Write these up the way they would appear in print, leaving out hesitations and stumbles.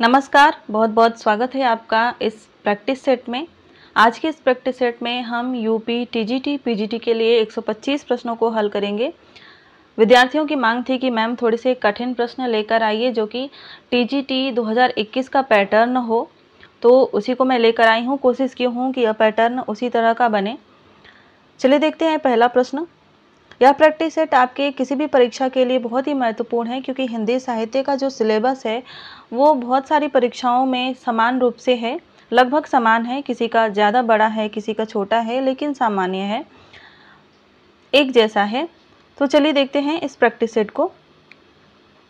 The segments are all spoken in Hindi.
नमस्कार, बहुत बहुत स्वागत है आपका इस प्रैक्टिस सेट में। आज के इस प्रैक्टिस सेट में हम यूपी, टीजीटी, पीजीटी के लिए 125 प्रश्नों को हल करेंगे। विद्यार्थियों की मांग थी कि मैम थोड़े से कठिन प्रश्न लेकर आइए जो कि टीजीटी 2021 का पैटर्न हो, तो उसी को मैं लेकर आई हूँ। कोशिश की हूँ कि यह पैटर्न उसी तरह का बने। चलिए देखते हैं पहला प्रश्न। यह प्रैक्टिस सेट आपके किसी भी परीक्षा के लिए बहुत ही महत्वपूर्ण है, क्योंकि हिंदी साहित्य का जो सिलेबस है वो बहुत सारी परीक्षाओं में समान रूप से है, लगभग समान है। किसी का ज़्यादा बड़ा है, किसी का छोटा है, लेकिन सामान्य है, एक जैसा है। तो चलिए देखते हैं इस प्रैक्टिस सेट को।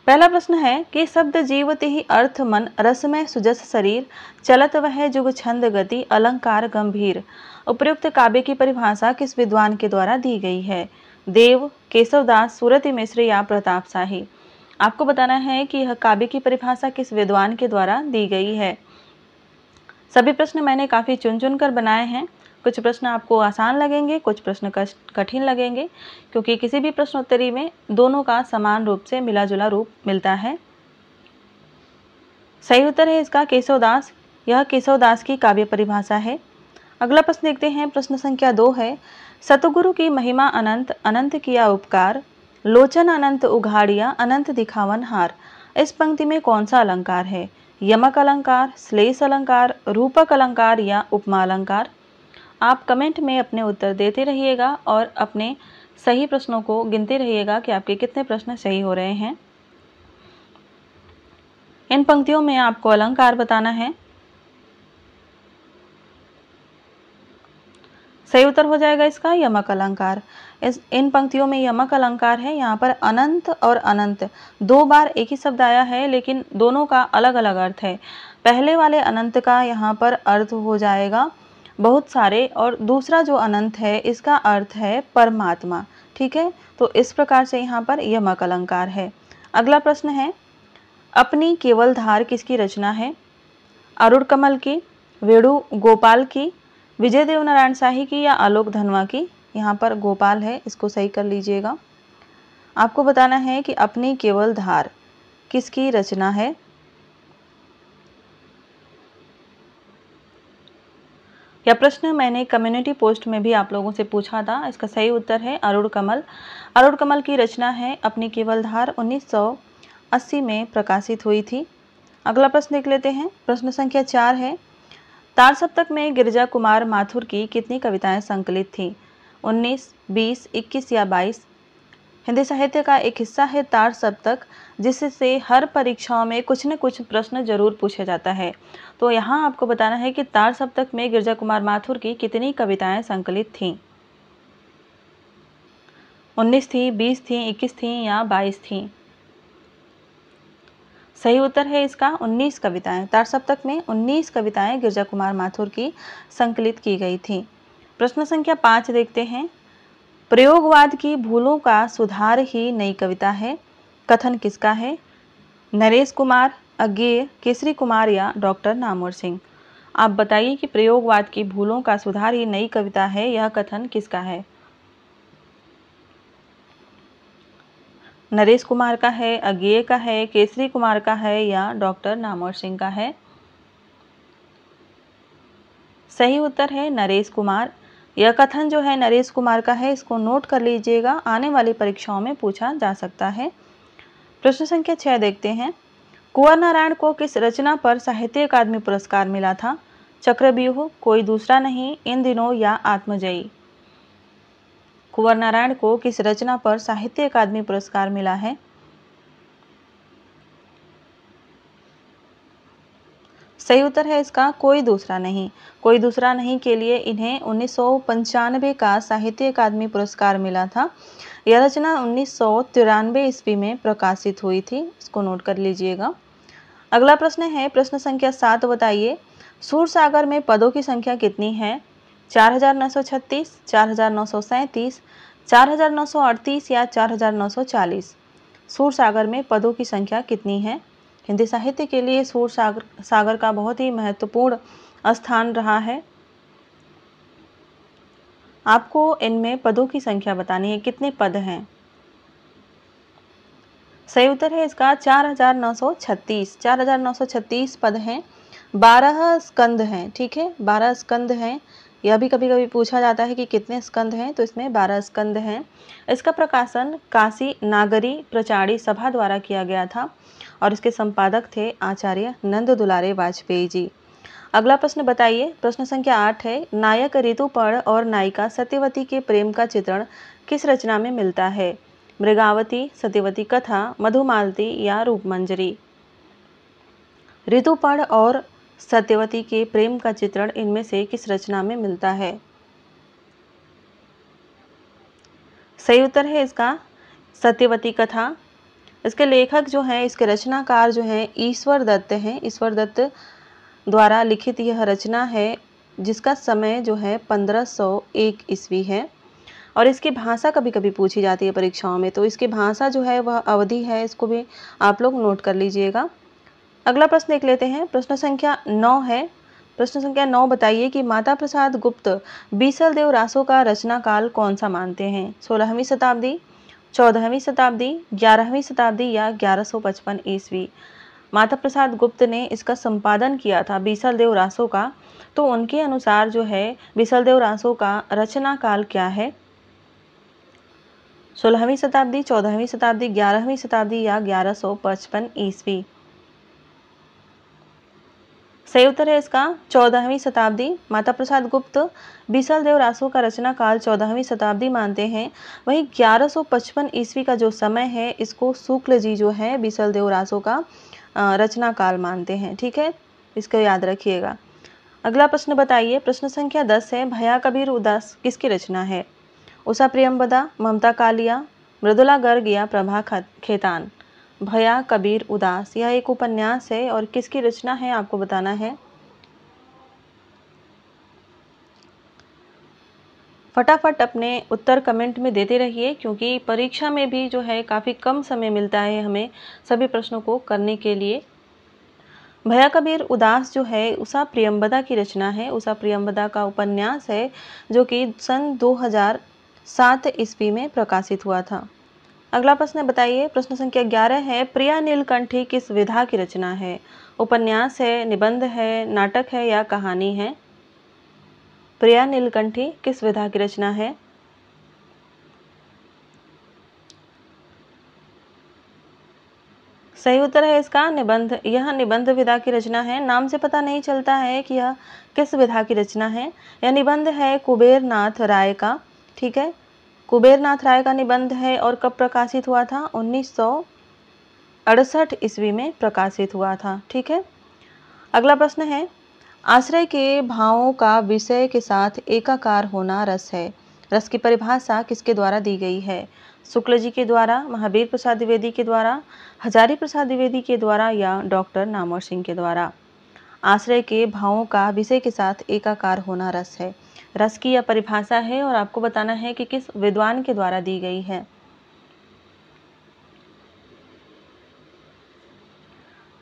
पहला प्रश्न है कि शब्द जीवति ही अर्थ मन रसमय सुजस शरीर चलत वह जुग छंद गति अलंकार गंभीर। उपयुक्त काव्य की परिभाषा किस विद्वान के द्वारा दी गई है? देव, केशवदास, सूरति मिश्र या प्रताप शाही। आपको बताना है कि यह काव्य की परिभाषा किस विद्वान के द्वारा दी गई है। सभी प्रश्न मैंने काफ़ी चुन चुन कर बनाए हैं। कुछ प्रश्न आपको आसान लगेंगे, कुछ प्रश्न कठिन लगेंगे, क्योंकि किसी भी प्रश्नोत्तरी में दोनों का समान रूप से मिला जुला रूप मिलता है। सही उत्तर है इसका केशवदास। यह केशवदास की काव्य परिभाषा है। अगला प्रश्न देखते हैं। प्रश्न संख्या 2 है, सतगुरु की महिमा अनंत, अनंत किया उपकार, लोचन अनंत उघाड़िया, अनंत दिखावन हार। इस पंक्ति में कौन सा अलंकार है? यमक अलंकार, श्लेष अलंकार, रूपक अलंकार या उपमा अलंकार। आप कमेंट में अपने उत्तर देते रहिएगा और अपने सही प्रश्नों को गिनते रहिएगा कि आपके कितने प्रश्न सही हो रहे हैं। इन पंक्तियों में आपको अलंकार बताना है। सही उत्तर हो जाएगा इसका यमक अलंकार। इन पंक्तियों में यमक अलंकार है। यहाँ पर अनंत और अनंत दो बार एक ही शब्द आया है, लेकिन दोनों का अलग अलग अर्थ है। पहले वाले अनंत का यहाँ पर अर्थ हो जाएगा बहुत सारे, और दूसरा जो अनंत है इसका अर्थ है परमात्मा। ठीक है, तो इस प्रकार से यहाँ पर यमक अलंकार है। अगला प्रश्न है, अपनी केवल धार किसकी रचना है? अरुण कमल की, वेणु गोपाल की, विजय देव नारायण शाही की या आलोक धनवा की। यहाँ पर गोपाल है, इसको सही कर लीजिएगा। आपको बताना है कि अपनी केवल धार किसकी रचना है। यह प्रश्न मैंने कम्युनिटी पोस्ट में भी आप लोगों से पूछा था। इसका सही उत्तर है अरुण कमल। अरुण कमल की रचना है अपनी केवल धार, 1980 में प्रकाशित हुई थी। अगला प्रश्न देख लेते हैं। प्रश्न संख्या 4 है, तार सप्तक में गिरिजा कुमार माथुर की कितनी कविताएं संकलित थीं? 19, 20, 21 या 22। हिंदी साहित्य का एक हिस्सा है तार सप्तक, जिससे हर परीक्षाओं में कुछ न कुछ प्रश्न जरूर पूछा जाता है। तो यहाँ आपको बताना है कि तार सप्तक में गिरिजा कुमार माथुर की कितनी कविताएं संकलित थीं? 19 थी, 20 थी, 21 थी या 22 थी। सही उत्तर है इसका 19 कविताएं। तार सप्तक में 19 कविताएं गिरिजा कुमार माथुर की संकलित की गई थी। प्रश्न संख्या 5 देखते हैं। प्रयोगवाद की भूलों का सुधार ही नई कविता है। कथन किसका है? नरेश कुमार, अज्ञेय, केसरी कुमार या डॉक्टर नामवर सिंह। आप बताइए कि प्रयोगवाद की भूलों का सुधार ही नई कविता है, यह कथन किसका है? नरेश कुमार का है, अज्ञेय का है, केसरी कुमार का है या डॉक्टर नामवर सिंह का है। सही उत्तर है नरेश कुमार। यह कथन जो है नरेश कुमार का है, इसको नोट कर लीजिएगा, आने वाली परीक्षाओं में पूछा जा सकता है। प्रश्न संख्या 6 देखते हैं। कुंवर नारायण को किस रचना पर साहित्य अकादमी पुरस्कार मिला था? चक्रव्यूह, कोई दूसरा नहीं, इन दिनों या आत्मजयी। कुंवर नारायण को किस रचना पर साहित्य अकादमी पुरस्कार मिला है? सही उत्तर है इसका कोई दूसरा नहीं। कोई दूसरा नहीं के लिए इन्हें 1995 का साहित्य अकादमी पुरस्कार मिला था। यह रचना 1993 ईस्वी में प्रकाशित हुई थी, इसको नोट कर लीजिएगा। अगला प्रश्न है, प्रश्न संख्या 7 बताइए। सूरसागर में पदों की संख्या कितनी है? 4936, 4937, 4938 या 4940। सूरसागर में पदों की संख्या कितनी है? हिंदी साहित्य के लिए सूरसागर का बहुत ही महत्वपूर्ण स्थान रहा है। आपको इनमें पदों की संख्या बतानी है, कितने पद हैं। सही उत्तर है इसका 4936। 4936 पद हैं, 12 स्कंद हैं। ठीक है, 12 स्कंद हैं। यह भी कभी कभी पूछा जाता है कि कितने स्कंद हैं, तो इसमें 12 स्कंद हैं। इसका प्रकाशन काशी नागरी प्रचारी सभा द्वारा किया गया था और इसके संपादक थे आचार्य नंद दुलारे वाजपेयी जी। अगला प्रश्न बताइए, प्रश्न संख्या 8 है, नायक ऋतुपर्ण और नायिका सत्यवती के प्रेम का चित्रण किस रचना में मिलता है? मृगावती, सत्यवती कथा, मधुमालती या रूपमंजरी? ऋतुपर्ण और सत्यवती के प्रेम का चित्रण इनमें से किस रचना में मिलता है? सही उत्तर है इसका सत्यवती कथा। इसके लेखक जो हैं, इसके रचनाकार जो हैं ईश्वर दत्त हैं। ईश्वर दत्त द्वारा लिखित यह रचना है जिसका समय जो है 1501 ईस्वी है और इसकी भाषा कभी कभी पूछी जाती है परीक्षाओं में, तो इसकी भाषा जो है वह अवधी है, इसको भी आप लोग नोट कर लीजिएगा। अगला प्रश्न देख लेते हैं, प्रश्न संख्या 9 है। प्रश्न संख्या 9 बताइए कि माता प्रसाद गुप्त बीसल देव रासो का रचना काल कौन सा मानते हैं? 16वीं शताब्दी, 14वीं शताब्दी, 11वीं शताब्दी या 1155 ईस्वी? माता प्रसाद गुप्त ने इसका संपादन किया था बीसल देव रासो का, तो उनके अनुसार जो है बीसल देव रासो का रचना काल क्या है? 16वीं शताब्दी, 14वीं शताब्दी, 11वीं शताब्दी या 1155 ईस्वी? सही उत्तर है इसका 14वीं शताब्दी। माता प्रसाद गुप्त बीसल देव रासो का रचना काल 14वीं शताब्दी मानते हैं। वहीं 1155 ईस्वी का जो समय है इसको शुक्ल जी जो है बीसल देव रासो का रचना काल मानते हैं। ठीक है, इसको याद रखिएगा। अगला प्रश्न बताइए, प्रश्न संख्या 10 है, भैया कबीर उदास किसकी रचना है? उषा प्रियंवदा, ममता कालिया, मृदुला गर्ग या प्रभा खेतान? भैया कबीर उदास यह एक उपन्यास है और किसकी रचना है आपको बताना है। फटाफट अपने उत्तर कमेंट में देते रहिए क्योंकि परीक्षा में भी जो है काफ़ी कम समय मिलता है हमें सभी प्रश्नों को करने के लिए। भैया कबीर उदास जो है उषा प्रियंवदा की रचना है। उषा प्रियंवदा का उपन्यास है जो कि सन 2007 ईस्वी में प्रकाशित हुआ था। अगला प्रश्न बताइए, प्रश्न संख्या 11 है, प्रिया नीलकंठी किस विधा की रचना है? उपन्यास है, निबंध है, नाटक है या कहानी है? प्रिया नीलकंठी किस विधा की रचना है? सही उत्तर है इसका निबंध। यह निबंध विधा की रचना है। नाम से पता नहीं चलता है कि यह किस विधा की रचना है। यह निबंध है कुबेर नाथ राय का। ठीक है, कुबेर नाथ राय का निबंध है और कब प्रकाशित हुआ था? 1968 ईस्वी में प्रकाशित हुआ था। ठीक है, अगला प्रश्न है, आश्रय के भावों का विषय के साथ एकाकार होना रस है। रस की परिभाषा किसके द्वारा दी गई है? शुक्ल जी के द्वारा, महावीर प्रसाद द्विवेदी के द्वारा, हजारी प्रसाद द्विवेदी के द्वारा या डॉक्टर नामवर सिंह के द्वारा? आश्रय के भावों का विषय के साथ एकाकार होना रस है। रस की यह परिभाषा है और आपको बताना है कि किस विद्वान के द्वारा दी गई है।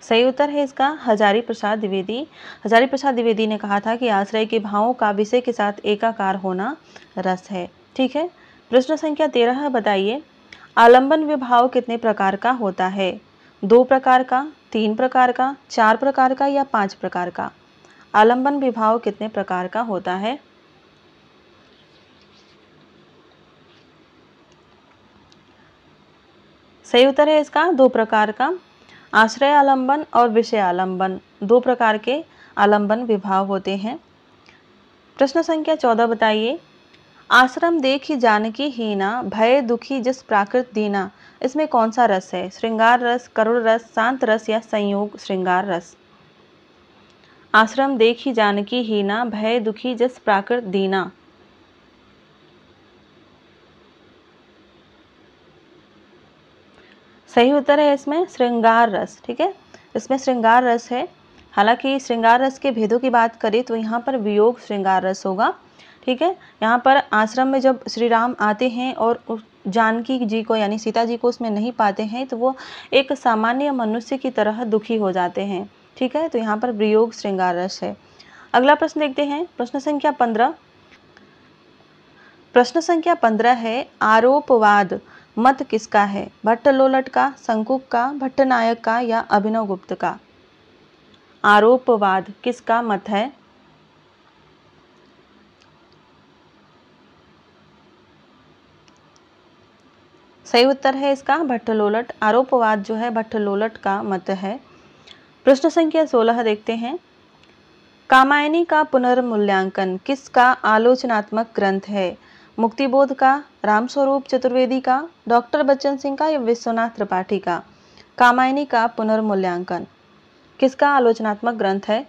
सही उत्तर है इसका हजारी प्रसाद द्विवेदी। हजारी प्रसाद द्विवेदी ने कहा था कि आश्रय के भावों का विषय के साथ एकाकार होना रस है। ठीक है, प्रश्न संख्या 13 बताइए, आलंबन विभाव कितने प्रकार का होता है? 2 प्रकार का, 3 प्रकार का, 4 प्रकार का या 5 प्रकार का? आलंबन विभाव कितने प्रकार का होता है? सही उत्तर है इसका 2 प्रकार का। आश्रय आलंबन और विषय आलंबन 2 प्रकार के आलंबन विभाव होते हैं। प्रश्न संख्या 14 बताइए, आश्रम देखी जानकी हीना, भय दुखी जिस प्राकृत दीना, इसमें कौन सा रस है? श्रृंगार रस, करुण रस, शांत रस या संयोग श्रृंगार रस? आश्रम देखी जानकी हीना, भय दुखी जिस प्राकृत दीना। सही उत्तर है इसमें श्रृंगार रस। ठीक है, इसमें श्रृंगार रस है। हालांकि श्रृंगार रस के भेदों की बात करें तो यहाँ पर वियोग श्रृंगार रस होगा। ठीक है, यहाँ पर आश्रम में जब श्री राम आते हैं और जानकी जी को यानी सीता जी को उसमें नहीं पाते हैं तो वो एक सामान्य मनुष्य की तरह दुखी हो जाते हैं। ठीक है, तो यहाँ पर वियोग श्रृंगार रस है। अगला प्रश्न देखते हैं, प्रश्न संख्या 15। प्रश्न संख्या 15 है, आरोपवाद मत किसका है? भट्टलोलट का, शंकुक का, भट्टनायक का या अभिनव गुप्त का? आरोपवाद किसका मत है? सही उत्तर है इसका भट्टलोलट। आरोपवाद जो है भट्टलोलट का मत है। प्रश्न संख्या 16 देखते हैं। कामायनी का पुनर्मूल्यांकन किसका आलोचनात्मक ग्रंथ है? मुक्तिबोध का, रामस्वरूप चतुर्वेदी का, डॉक्टर बच्चन सिंह का या विश्वनाथ त्रिपाठी का? कामायनी का पुनर्मूल्यांकन किसका आलोचनात्मक ग्रंथ है?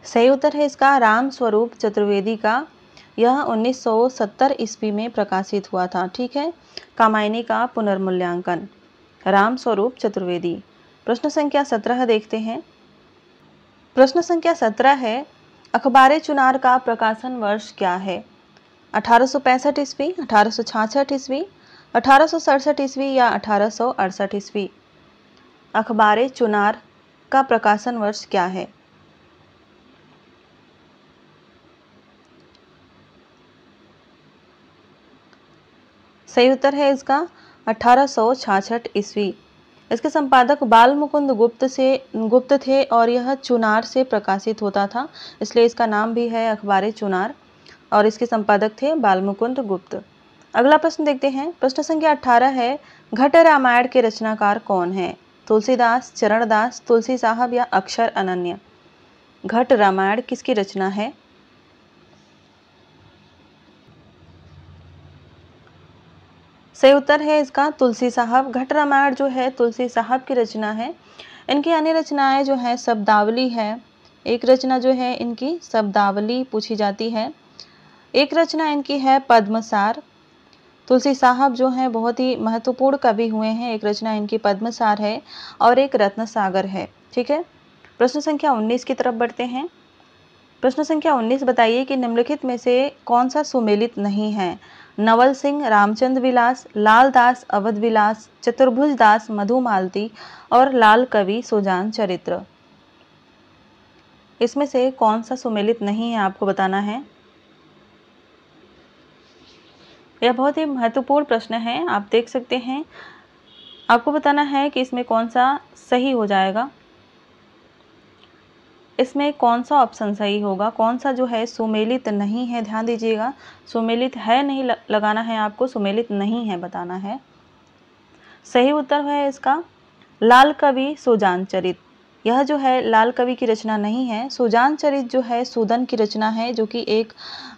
सही उत्तर है इसका रामस्वरूप चतुर्वेदी का। यह 1970 ईस्वी में प्रकाशित हुआ था। ठीक है, कामायनी का पुनर्मूल्यांकन, रामस्वरूप चतुर्वेदी। प्रश्न संख्या 17 देखते हैं। प्रश्न संख्या 17 है, अखबार चुनार का प्रकाशन वर्ष क्या है? 1865 ईस्वी, 1866 ईस्वी, 1867 ईस्वी या 1868 ईस्वी? अखबार चुनार का प्रकाशन वर्ष क्या है? सही उत्तर है इसका 1866 ईस्वी। इसके संपादक बाल मुकुंद गुप्त थे और यह चुनार से प्रकाशित होता था, इसलिए इसका नाम भी है अखबार चुनार और इसके संपादक थे बाल मुकुंद गुप्त। अगला प्रश्न देखते हैं। प्रश्न संख्या 18 है, घट रामायण के रचनाकार कौन है? तुलसीदास, चरणदास, तुलसी साहब या अक्षर अनन्य? घट रामायण किसकी रचना है? सही उत्तर है इसका तुलसी साहब। घट रामायण जो है तुलसी साहब की रचना है। इनकी अन्य रचनाएं जो है शब्दावली है। एक रचना जो है इनकी शब्दावली पूछी जाती है। एक रचना इनकी है पद्मसार। तुलसी साहब जो हैं बहुत ही महत्वपूर्ण कवि हुए हैं। एक रचना इनकी पद्मसार है और एक रत्नसागर है। ठीक है, प्रश्न संख्या 19 की तरफ बढ़ते हैं। प्रश्न संख्या 19 बताइए कि निम्नलिखित में से कौन सा सुमेलित नहीं है? नवल सिंह रामचंद्र विलास, लाल दास अवध विलास, चतुर्भुज दास मधुमालती और लाल कवि सुजान चरित्र। इसमें से कौन सा सुमेलित नहीं है आपको बताना है। यह बहुत ही महत्वपूर्ण प्रश्न है, आप देख सकते हैं। आपको बताना है कि इसमें कौन सा सही हो जाएगा। इसमें कौन सा ऑप्शन सही होगा, कौन सा जो है सुमेलित नहीं है। ध्यान दीजिएगा, सुमेलित है नहीं लगाना है आपको, सुमेलित नहीं है बताना है। सही उत्तर है इसका लाल कवि सुजान चरित। यह जो है लाल कवि की रचना नहीं है। सुजान चरित जो है सूदन की रचना है, जो कि एक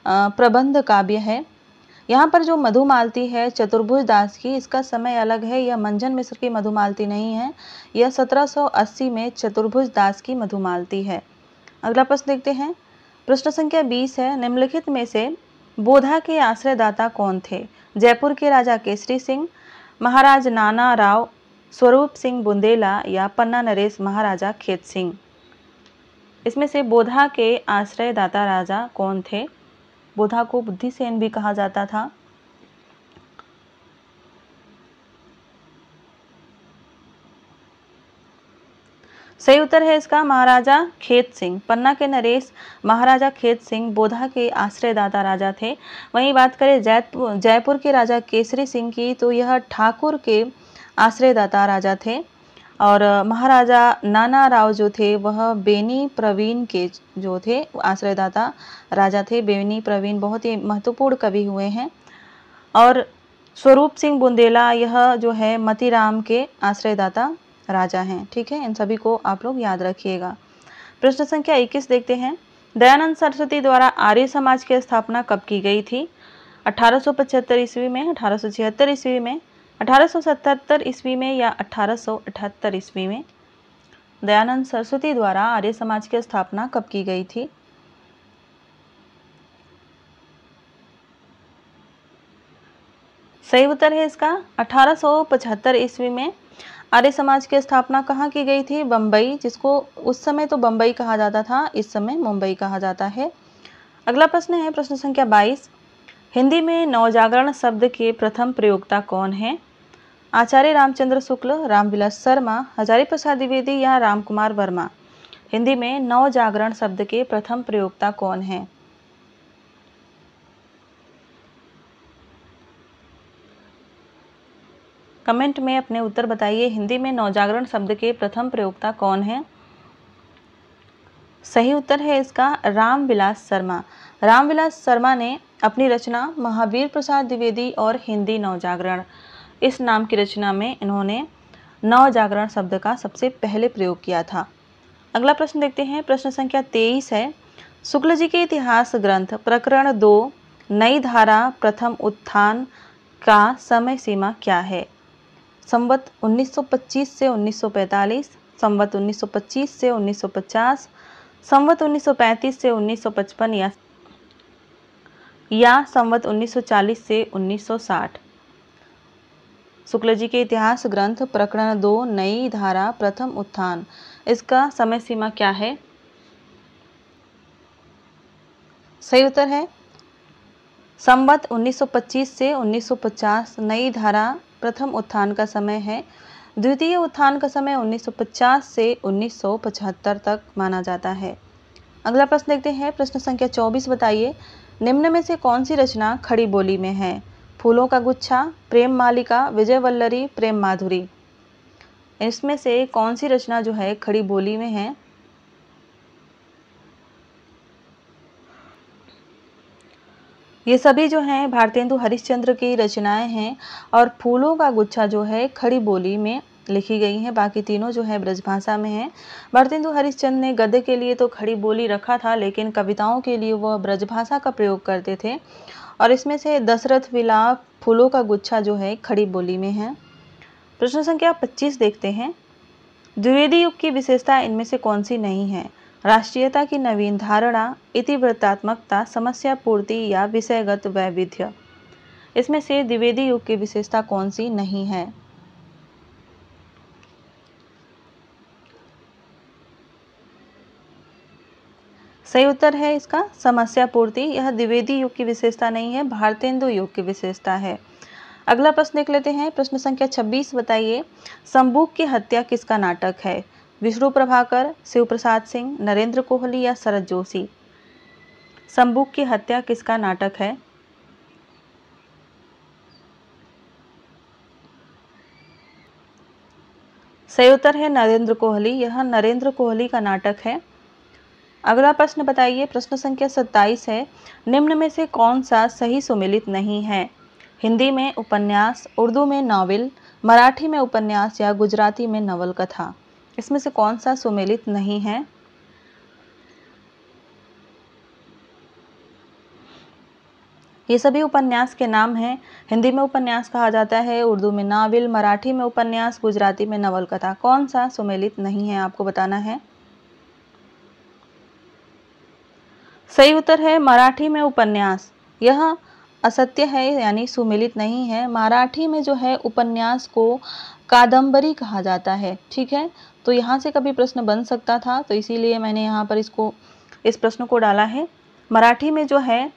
प्रबंध काव्य है। यहाँ पर जो मधुमालती है चतुर्भुज दास की, इसका समय अलग है। यह मंझन मिश्र की मधुमालती नहीं है, यह 1780 में चतुर्भुज दास की मधुमालती है। अगला प्रश्न देखते हैं। प्रश्न संख्या 20 है, निम्नलिखित में से बोधा के आश्रयदाता कौन थे? जयपुर के राजा केसरी सिंह, महाराज नाना राव, स्वरूप सिंह बुंदेला या पन्ना नरेश महाराजा खेत सिंह? इसमें से बोधा के आश्रयदाता राजा कौन थे? बोधा को बुद्धिसेन भी कहा जाता था। सही उत्तर है इसका महाराजा खेत सिंह। पन्ना के नरेश महाराजा खेत सिंह बोधा के आश्रयदाता राजा थे। वहीं बात करें जयपुर के राजा केसरी सिंह की, तो यह ठाकुर के आश्रयदाता राजा थे। और महाराजा नाना राव जो थे वह बेनी प्रवीण के जो थे आश्रयदाता राजा थे। बेनी प्रवीण बहुत ही महत्वपूर्ण कवि हुए हैं। और स्वरूप सिंह बुंदेला यह जो है मतीराम के आश्रयदाता राजा हैं। ठीक है, इन सभी को आप लोग याद रखिएगा। प्रश्न संख्या 21 देखते हैं। दयानंद सरस्वती द्वारा आर्य समाज की स्थापना कब की गई थी? 1875 ईस्वी में, 1876 ईस्वी में, 1877 ईस्वी में या 1878 ईस्वी में? दयानंद सरस्वती द्वारा आर्य समाज की स्थापना कब की गई थी? सही उत्तर है इसका 1875 ईस्वी में। आर्य समाज की स्थापना कहाँ की गई थी? बम्बई, जिसको उस समय तो बम्बई कहा जाता था, इस समय मुंबई कहा जाता है। अगला प्रश्न है प्रश्न संख्या 22। हिंदी में नवजागरण शब्द के प्रथम प्रयोक्ता कौन है? आचार्य रामचंद्र शुक्ल, रामविलास शर्मा, हजारी प्रसाद द्विवेदी या रामकुमार वर्मा? हिंदी में नवजागरण शब्द के प्रथम प्रयोक्ता कौन हैं? कमेंट में अपने उत्तर बताइए। हिंदी में नवजागरण शब्द के प्रथम प्रयोक्ता कौन हैं? सही उत्तर है इसका रामविलास शर्मा। रामविलास शर्मा ने अपनी रचना महावीर प्रसाद द्विवेदी और हिंदी नवजागरण, इस नाम की रचना में इन्होंने नवजागरण शब्द का सबसे पहले प्रयोग किया था। अगला प्रश्न देखते हैं। प्रश्न संख्या 23 है। शुक्ल जी के इतिहास ग्रंथ प्रकरण 2 नई धारा प्रथम उत्थान का समय सीमा क्या है? संवत 1925 से 1945, संवत 1925 से 1950, संवत 1935 से 1955 या संवत 1940 से 1960। शुक्ल जी के इतिहास ग्रंथ प्रकरण 2 नई धारा प्रथम उत्थान, इसका समय सीमा क्या है? सही उत्तर है संवत 1925 से 1950 नई धारा प्रथम उत्थान का समय है। द्वितीय उत्थान का समय 1950 से 1975 तक माना जाता है। अगला प्रश्न देखते हैं। प्रश्न संख्या 24 बताइए, निम्न में से कौन सी रचना खड़ी बोली में है? फूलों का गुच्छा, प्रेम मालिका, विजय वल्लरी, प्रेम माधुरी। इसमें से कौन सी रचना जो है खड़ी बोली में है? ये सभी जो हैं भारतेंदु हरिश्चंद्र की रचनाएं हैं और फूलों का गुच्छा जो है खड़ी बोली में लिखी गई हैं, बाकी तीनों जो है ब्रजभाषा में हैं। भारतेंदु हरिश्चंद्र ने गद्य के लिए तो खड़ी बोली रखा था, लेकिन कविताओं के लिए वह ब्रजभाषा का प्रयोग करते थे और इसमें से दशरथ विलाप, फूलों का गुच्छा जो है खड़ी बोली में है। प्रश्न संख्या 25 देखते हैं। द्विवेदी युग की विशेषता इनमें से कौन सी नहीं है? राष्ट्रीयता की नवीन धारणा, इतिवृत्तात्मकता, समस्या पूर्ति या विषयगत वैविध्य। इसमें से द्विवेदी युग की विशेषता कौन सी नहीं है? सही उत्तर है इसका समस्या पूर्ति। यह द्विवेदी युग की विशेषता नहीं है, भारतेंदु युग की विशेषता है। अगला प्रश्न देख लेते हैं। प्रश्न संख्या 26 बताइए, संबूक की हत्या किसका नाटक है? विष्णु प्रभाकर, शिव प्रसाद सिंह, नरेंद्र कोहली या शरद जोशी। संबूक की हत्या किसका नाटक है? सही उत्तर है नरेंद्र कोहली। यह नरेंद्र कोहली का नाटक है। अगला प्रश्न बताइए। प्रश्न संख्या 27 है। निम्न में से कौन सा सही सुमेलित नहीं है? हिंदी में उपन्यास, उर्दू में नावल, मराठी में उपन्यास या गुजराती में नवल कथा। इसमें से कौन सा सुमेलित नहीं है? ये सभी उपन्यास के नाम हैं। हिंदी में उपन्यास कहा जाता है, उर्दू में नावल, मराठी में उपन्यास, गुजराती में नवल कथा। कौन सा सुमेलित नहीं है आपको बताना है। सही उत्तर है मराठी में उपन्यास। यह असत्य है, यानी सुमेलित नहीं है। मराठी में जो है उपन्यास को कादम्बरी कहा जाता है। ठीक है, तो यहाँ से कभी प्रश्न बन सकता था, तो इसीलिए मैंने यहाँ पर इस प्रश्न को डाला है। मराठी में जो है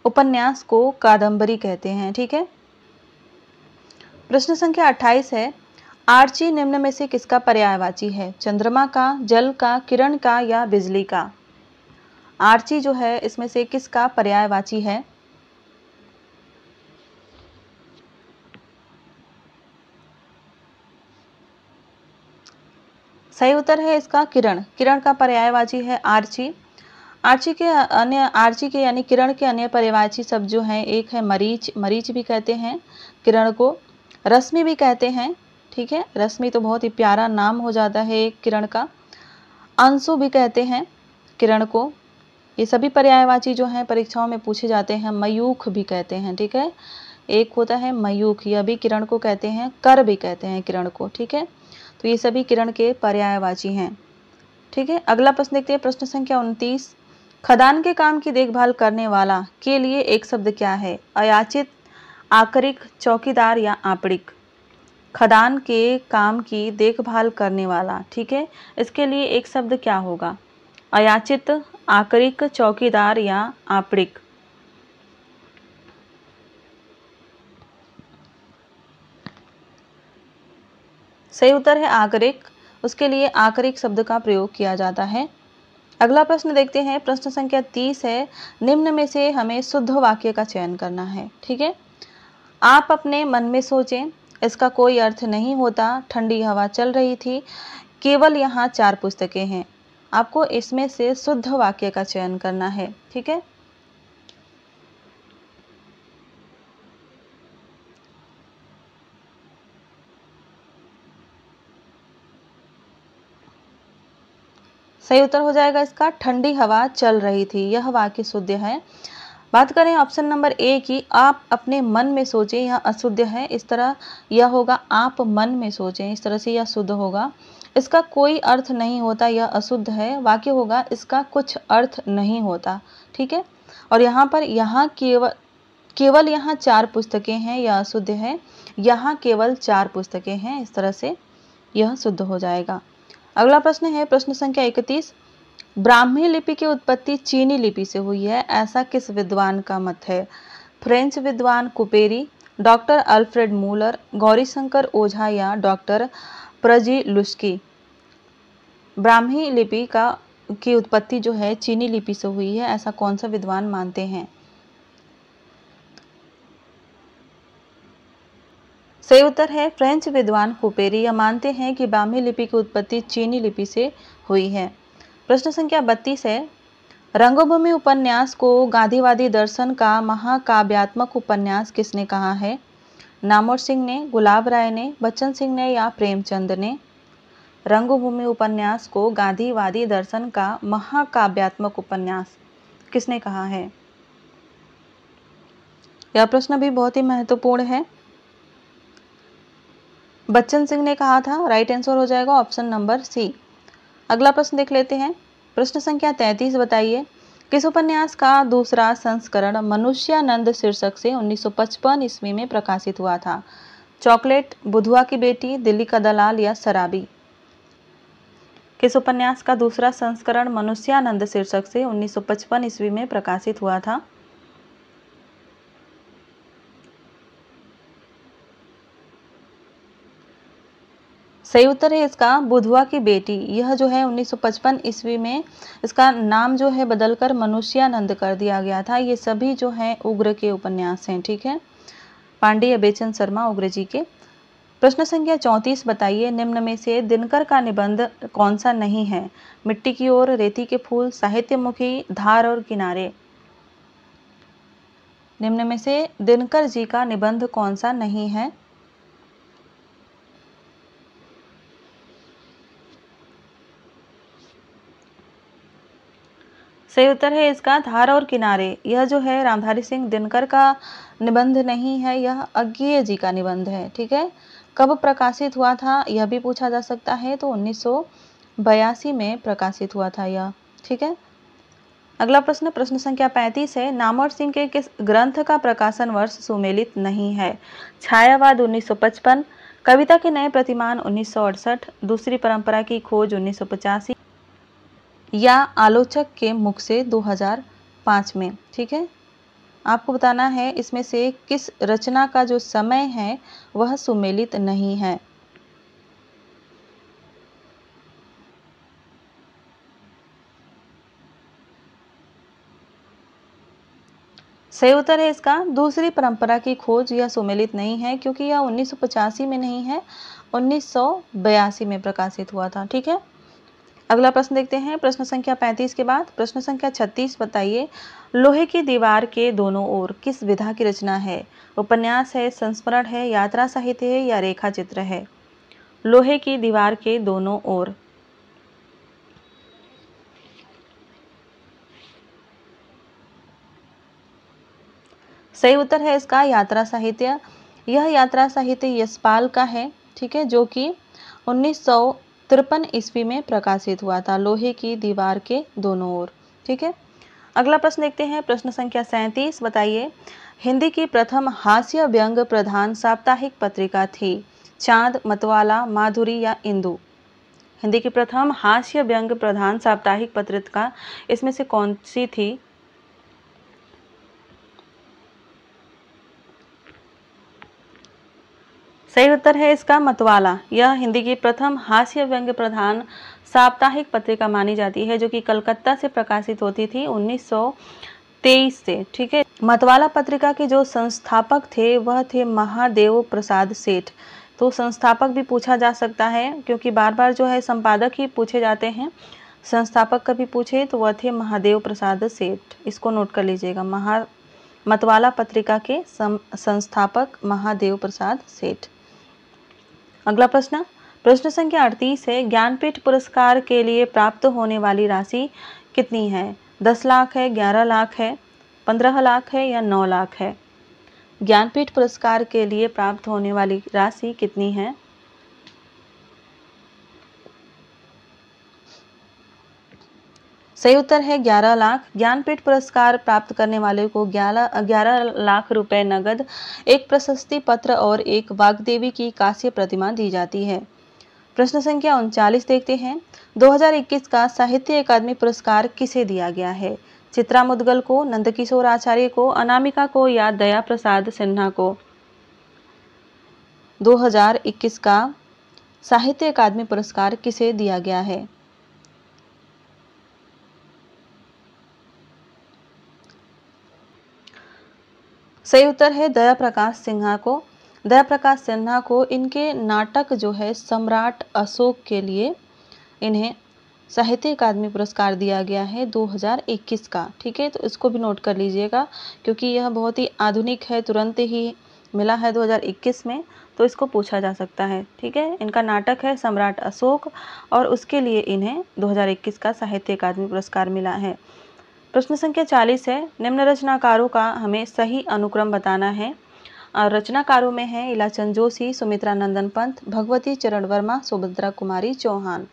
उपन्यास को कादम्बरी कहते हैं। ठीक है। प्रश्न संख्या 28 है। आर्ची निम्न में से किसका पर्यायवाची है? चंद्रमा का, जल का, किरण का या बिजली का। आर्ची जो है इसमें से किसका पर्यायवाची है? सही उत्तर है इसका किरण। किरण का पर्यायवाची है आर्ची। आर्ची के यानी किरण के अन्य पर्यायवाची शब्द जो हैं, एक है मरीच, मरीच भी कहते हैं किरण को, रश्मि भी कहते हैं। ठीक है, रश्मि तो बहुत ही प्यारा नाम हो जाता है किरण का। अंशु भी कहते हैं किरण को। ये सभी पर्यायवाची जो हैं परीक्षाओं में पूछे जाते हैं। मयूख भी कहते हैं। ठीक है, एक होता है मयूख, यह भी किरण को कहते हैं। कर भी कहते हैं किरण को। ठीक है, तो ये सभी किरण के पर्यायवाची हैं। ठीक है, अगला प्रश्न देखते हैं। प्रश्न संख्या 29। खदान के काम की देखभाल करने वाला के लिए एक शब्द क्या है? अयाचित, आकरिक, चौकीदार या आपड़िक। खदान के काम की देखभाल करने वाला, ठीक है, इसके लिए एक शब्द क्या होगा? अयाचित, आकरिक, चौकीदार या आपड़िक। सही उत्तर है आकरिक। उसके लिए आकरिक शब्द का प्रयोग किया जाता है। अगला प्रश्न देखते हैं, प्रश्न संख्या 30 है, निम्न में से हमें शुद्ध वाक्य का चयन करना है। ठीक है, आप अपने मन में सोचें, इसका कोई अर्थ नहीं होता, ठंडी हवा चल रही थी, केवल यहाँ 4 पुस्तकें हैं। आपको इसमें से शुद्ध वाक्य का चयन करना है। ठीक है, सही उत्तर हो जाएगा इसका ठंडी हवा चल रही थी, यह वाक्य शुद्ध है। बात करें ऑप्शन नंबर ए की, आप अपने मन में सोचें, यह अशुद्ध है। इस तरह यह होगा आप मन में सोचें, इस तरह से यह शुद्ध होगा। इसका कोई अर्थ नहीं होता, यह अशुद्ध है। वाक्य होगा इसका कुछ अर्थ नहीं होता। ठीक है, और यहाँ पर यहाँ केवल यहाँ 4 पुस्तकें हैं, यह अशुद्ध है। यहाँ केवल 4 पुस्तकें हैं, इस तरह से यह शुद्ध हो जाएगा। अगला प्रश्न है प्रश्न संख्या 31, ब्राह्मी लिपि की उत्पत्ति चीनी लिपि से हुई है, ऐसा किस विद्वान का मत है? फ्रेंच विद्वान कुपेरी, डॉक्टर अल्फ्रेड मूलर, गौरीशंकर ओझा या डॉक्टर प्रजिलुस्की। ब्राह्मी लिपि की उत्पत्ति जो है चीनी लिपि से हुई है, ऐसा कौन सा विद्वान मानते हैं? सही उत्तर है फ्रेंच विद्वान कुपेरी। यह मानते हैं कि ब्राह्मी लिपि की उत्पत्ति चीनी लिपि से हुई है। प्रश्न संख्या 32 है, रंगभूमि उपन्यास को गांधीवादी दर्शन का महाकाव्यात्मक उपन्यास किसने कहा है? नामवर सिंह ने, गुलाब राय ने, बच्चन सिंह ने या प्रेमचंद ने? रंगभूमि उपन्यास को गांधीवादी दर्शन का महाकाव्यात्मक उपन्यास किसने कहा है? यह प्रश्न भी बहुत ही महत्वपूर्ण है। बच्चन सिंह ने कहा था। राइट आंसर हो जाएगा ऑप्शन नंबर सी। अगला प्रश्न देख लेते हैं, प्रश्न संख्या 33 बताइए, किस उपन्यास का दूसरा संस्करण मनुष्यानंद शीर्षक से 1955 ईस्वी में प्रकाशित हुआ था? चॉकलेट, बुधवा की बेटी, दिल्ली का दलाल या शराबी? किस उपन्यास का दूसरा संस्करण मनुष्यानंद शीर्षक से 1955 ईस्वी में प्रकाशित हुआ था? सही उत्तर है इसका बुधवा की बेटी। यह जो है 1955 ईस्वी में इसका नाम जो है बदलकर मनुष्यानंद कर दिया गया था। ये सभी जो हैं उग्र के उपन्यास हैं। ठीक है, पांडे बेचन शर्मा उग्र जी के। प्रश्न संख्या 34 बताइए, निम्न में से दिनकर का निबंध कौन सा नहीं है? मिट्टी की ओर, रेती के फूल, साहित्यमुखी, धार और किनारे। निम्न में से दिनकर जी का निबंध कौन सा नहीं है? सही उत्तर है इसका धार और किनारे। यह जो है रामधारी सिंह दिनकर का निबंध नहीं है, यह अज्ञेय जी का निबंध है। ठीक है, कब प्रकाशित हुआ था यह भी पूछा जा सकता है, तो 1982 में प्रकाशित हुआ था यह। ठीक है, अगला प्रश्न प्रश्न संख्या 35 है, नामवर सिंह के किस ग्रंथ का प्रकाशन वर्ष सुमेलित नहीं है? छायावाद 1955, कविता के नए प्रतिमान 1968, दूसरी परंपरा की खोज 1985 या आलोचक के मुख से 2005 में। ठीक है, आपको बताना है इसमें से किस रचना का जो समय है वह सुमेलित नहीं है। सही उत्तर है इसका दूसरी परंपरा की खोज। यह सुमेलित नहीं है क्योंकि यह 1985 में नहीं है, 1982 में प्रकाशित हुआ था। ठीक है, अगला प्रश्न देखते हैं, प्रश्न संख्या 35 के बाद प्रश्न संख्या 36 बताइए, लोहे की दीवार के दोनों ओर किस विधा की रचना है? उपन्यास है, संस्मरण है, यात्रा साहित्य है या रेखा चित्र है? लोहे की दीवार के दोनों ओर। सही उत्तर है इसका यात्रा साहित्य। यह यात्रा साहित्य यशपाल का है। ठीक है, जो कि 1953 ईस्वी में प्रकाशित हुआ था, लोहे की दीवार के दोनों ओर। ठीक है, अगला प्रश्न देखते हैं, प्रश्न संख्या 37 बताइए, हिंदी की प्रथम हास्य व्यंग प्रधान साप्ताहिक पत्रिका थी? चांद, मतवाला, माधुरी या इंदु? हिंदी की प्रथम हास्य व्यंग प्रधान साप्ताहिक पत्रिका इसमें से कौन सी थी? सही उत्तर है इसका मतवाला। यह हिंदी की प्रथम हास्य व्यंग्य प्रधान साप्ताहिक पत्रिका मानी जाती है, जो कि कलकत्ता से प्रकाशित होती थी 1923 से। ठीक है, मतवाला पत्रिका के जो संस्थापक थे वह थे महादेव प्रसाद सेठ। तो संस्थापक भी पूछा जा सकता है, क्योंकि बार बार जो है संपादक ही पूछे जाते हैं। संस्थापक कभी पूछे तो वह थे महादेव प्रसाद सेठ। इसको नोट कर लीजिएगा, मतवाला पत्रिका के संस्थापक महादेव प्रसाद सेठ। अगला प्रश्न, प्रश्न संख्या 38 है, ज्ञानपीठ पुरस्कार के लिए प्राप्त होने वाली राशि कितनी है? 10 लाख है, 11 लाख है, 15 लाख है या 9 लाख है? ज्ञानपीठ पुरस्कार के लिए प्राप्त होने वाली राशि कितनी है? सही उत्तर है 11 लाख। ज्ञानपीठ पुरस्कार प्राप्त करने वाले को 11 लाख रुपए नगद, एक प्रशस्ति पत्र और एक वाग्देवी की कांस्य प्रतिमा दी जाती है। प्रश्न संख्या 39 देखते हैं, 2021 का साहित्य अकादमी पुरस्कार किसे दिया गया है? चित्रा मुद्गल को, नंदकिशोर आचार्य को, अनामिका को या दया प्रसाद सिन्हा को? 2021 का साहित्य अकादमी पुरस्कार किसे दिया गया है? सही उत्तर है दया प्रकाश सिन्हा को। दया प्रकाश सिन्हा को इनके नाटक जो है सम्राट अशोक के लिए इन्हें साहित्य अकादमी पुरस्कार दिया गया है 2021 का। ठीक है, तो इसको भी नोट कर लीजिएगा, क्योंकि यह बहुत ही आधुनिक है, तुरंत ही मिला है 2021 में, तो इसको पूछा जा सकता है। ठीक है, इनका नाटक है सम्राट अशोक और उसके लिए इन्हें 2021 का साहित्य अकादमी पुरस्कार मिला है। प्रश्न संख्या 40 है, निम्न रचनाकारों का हमें सही अनुक्रम बताना है। रचनाकारों में है इलाचंद जोशी, सुमित्रा नंदन पंत, भगवती चरण वर्मा, सुभद्रा कुमारी चौहान।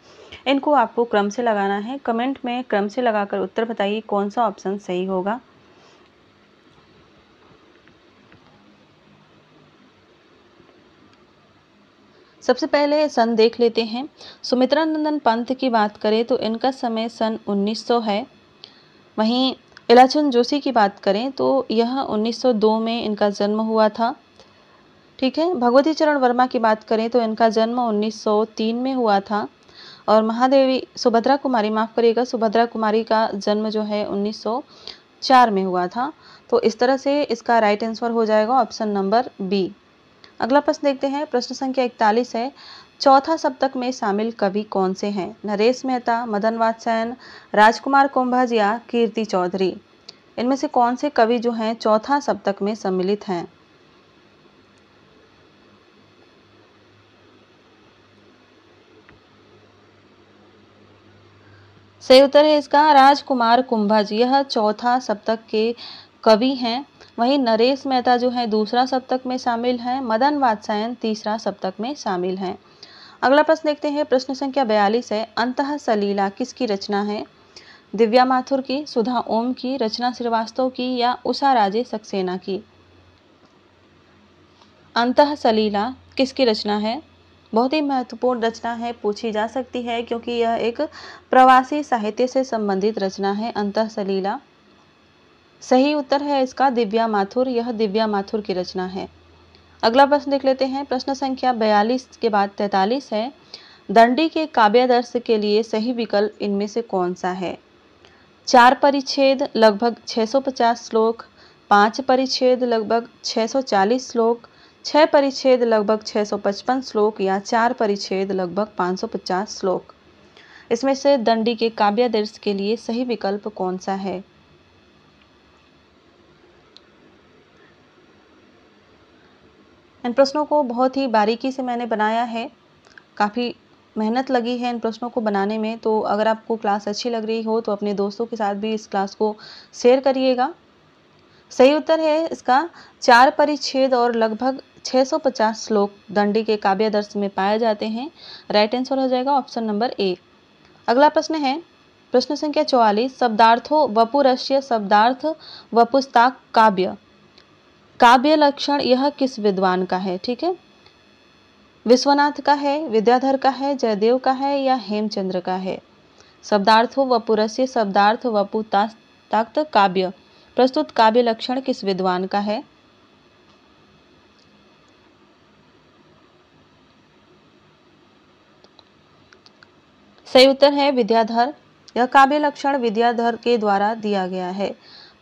इनको आपको क्रम से लगाना है। कमेंट में क्रम से लगाकर उत्तर बताइए कौन सा ऑप्शन सही होगा। सबसे पहले सन देख लेते हैं। सुमित्रा नंदन पंत की बात करें तो इनका समय सन 1900 है। वहीं इलाचंद जोशी की बात करें तो यह 1902 में इनका जन्म हुआ था। ठीक है, भगवती चरण वर्मा की बात करें तो इनका जन्म 1903 में हुआ था। और महादेवी सुभद्रा कुमारी, माफ़ करिएगा, सुभद्रा कुमारी का जन्म जो है 1904 में हुआ था। तो इस तरह से इसका राइट आंसर हो जाएगा ऑप्शन नंबर बी। अगला प्रश्न देखते हैं। प्रश्न संख्या 41 है, चौथा सप्तक में शामिल कवि कौन से हैं? नरेश मेहता, मदन वात्स्यायन, राजकुमार कुंभज या कीर्ति चौधरी? इनमें से कौन से कवि जो हैं चौथा सप्तक में सम्मिलित हैं? सही उत्तर है इसका राजकुमार कुंभज। यह चौथा सप्तक के कवि हैं। वहीं नरेश मेहता जो है दूसरा सप्तक में शामिल हैं। मदन वात्स्यायन तीसरा सप्तक में शामिल हैं। अगला प्रश्न देखते हैं। प्रश्न संख्या 42 है, अंतः सलीला किसकी रचना है? दिव्या माथुर की, सुधा ओम की, रचना श्रीवास्तव की या उषा राजे सक्सेना की? अंतः सलीला किसकी रचना है? बहुत ही महत्वपूर्ण रचना है, पूछी जा सकती है, क्योंकि यह एक प्रवासी साहित्य से संबंधित रचना है अंतः सलीला। सही उत्तर है इसका दिव्या माथुर। यह दिव्या माथुर की रचना है। अगला प्रश्न देख लेते हैं। प्रश्न संख्या 42 के बाद 43 है, दंडी के काव्यादर्श के लिए सही विकल्प इनमें से कौन सा है? 4 परिच्छेद लगभग 650 श्लोक, 5 परिच्छेद लगभग 640 श्लोक, 6 परिच्छेद लगभग 655 श्लोक या 4 परिच्छेद लगभग 550 श्लोक? इसमें से दंडी के काव्यादर्श के लिए सही विकल्प कौन सा है? इन प्रश्नों को बहुत ही बारीकी से मैंने बनाया है, काफ़ी मेहनत लगी है इन प्रश्नों को बनाने में। तो अगर आपको क्लास अच्छी लग रही हो तो अपने दोस्तों के साथ भी इस क्लास को शेयर करिएगा। सही उत्तर है इसका 4 परिच्छेद और लगभग 650 श्लोक दंडी के काव्यादर्श में पाए जाते हैं। राइट आंसर हो जाएगा ऑप्शन नंबर ए। अगला प्रश्न है प्रश्न संख्या 44, शब्दार्थो वपुरस्य शब्दार्थ वपुस्ताक काव्य, काव्य लक्षण यह किस विद्वान का है? ठीक है, विश्वनाथ का है, विद्याधर का है, जयदेव का है या हेमचंद्र का है? शब्दार्थो वपुरस्य शब्दार्थ वपुस्ताक काव्य प्रस्तुत काव्य लक्षण किस विद्वान का है? सही उत्तर है विद्याधर। यह काव्य लक्षण विद्याधर के द्वारा दिया गया है।